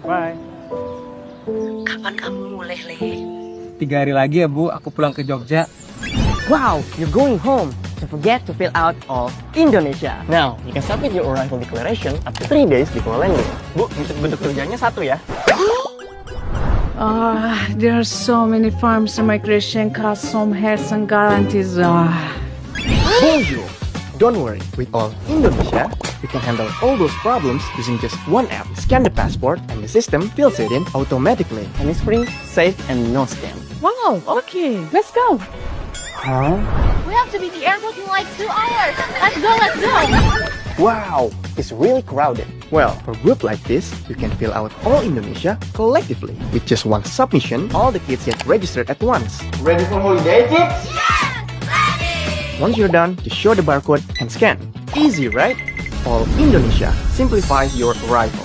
Bye. Kapan kamu mulai, Le? 3 hari lagi ya, Bu. Aku pulang ke Jogja. Wow, you're going home. Don't forget to fill out all Indonesia. Now, you can submit your arrival declaration up to 3 days before landing. Bu, bentuk kerjanya 1 ya. There are so many farms immigration costs, some health and guarantees. Bonjour. Don't worry, with all Indonesia, you can handle all those problems using just one app. Scan the passport and the system fills it in automatically. And it's free, safe, and no scam. Wow, okay, let's go. We have to be at the airport in like 2 hours. Let's go, let's go. Wow, it's really crowded. Well, for a group like this, you can fill out all Indonesia collectively. With just one submission, all the kids get registered at once. Ready for holiday, kids? Yes, ready. Once you're done, just show the barcode and scan. Easy, right? All Indonesia simplifies your arrival.